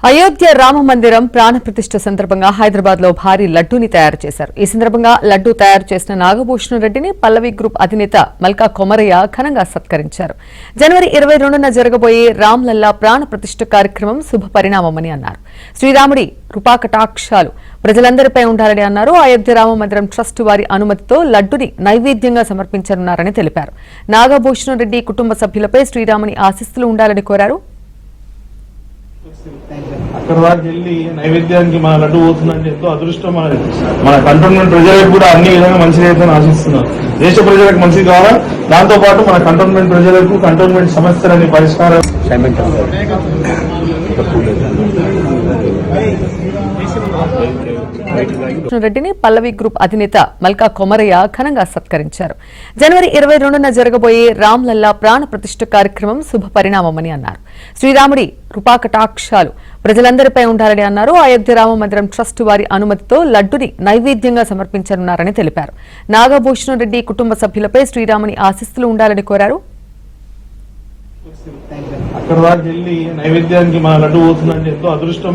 అయోధ్య రామ మందిరం ప్రాణ ప్రతిష్ఠ సందర్భంగా హైదరాబాద్ లో భారీ లడ్డూని తయారు చేశారు. ఈ సందర్భంగా లడ్డూ తయారు చేసిన నాగభూషణ్ రెడ్డిని పల్లవి గ్రూప్ అధినేత మల్కా కొమరయ్య ఘనంగా సత్కరించారు. జనవరి 22న జరగబోయే రామ్లల్లా ప్రాణ ప్రతిష్ఠ కార్యక్రమం శుభ పరిణామమని అన్నారు. శ్రీరాముడి కృపాకటాక్షాలు ప్రజలందరిపై ఉండాలని అన్నారు. అయోధ్య రామ మందిరం ట్రస్ట్ వారి అనుమతితో లడ్డుని నైవేద్యంగా సమర్పించనున్నారని తెలిపారు. నాగభూషణ్ రెడ్డి కుటుంబ సభ్యులపై శ్రీరాముని ఆశీస్సులు ఉండాలని కోరారు. అక్కడ దాకా వెళ్ళి నైవేద్యానికి మన లడ్డు పోతుందంటే ఎంతో అదృష్టం. మన కంటోన్మెంట్ ప్రజలకు కూడా అన్ని విధంగా మంచిగా అయితే ఆశిస్తున్నారు. దేశ ప్రజలకు మంచిది కావాలా, దాంతో పాటు మన కంటోన్మెంట్ ప్రజలకు కంటోన్మెంట్ సమస్యలని పరిష్కారం రెడ్డిని పల్లవి గ్రూప్ అధినేత మల్కా కొమరయ్య ఘనంగా సత్కరించారు. జనవరి 22న జరగబోయే రామ్లల్లా ప్రాణ ప్రతిష్ఠ కార్యక్రమం శుభ పరిణామమని అన్నారు. శ్రీరాముడి కృపాకటాక్షాలు ప్రజలందరిపై ఉండాలని అన్నారు. అయోధ్య రామ మందిరం ట్రస్ట్ వారి అనుమతితో లడ్డుని నైవేద్యంగా సమర్పించనున్నారని తెలిపారు. నాగభూషణ్ రెడ్డి కుటుంబ సభ్యులపై శ్రీరాముని ఆశీస్సులు ఉండాలని కోరారు. అక్కడ దాకా వెళ్ళి నైవేద్యానికి మన లడ్డు పోతుందంటే ఎంతో అదృష్టం.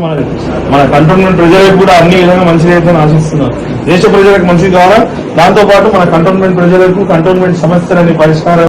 మన కంటోన్మెంట్ ప్రజలకు కూడా అన్ని విధంగా మంచిగా అయితే ఆశిస్తున్నారు. దేశ ప్రజలకు మంచిది కావాలా, దాంతో పాటు మన కంటోన్మెంట్ ప్రజలకు కంటోన్మెంట్ సమస్యలని పరిష్కారం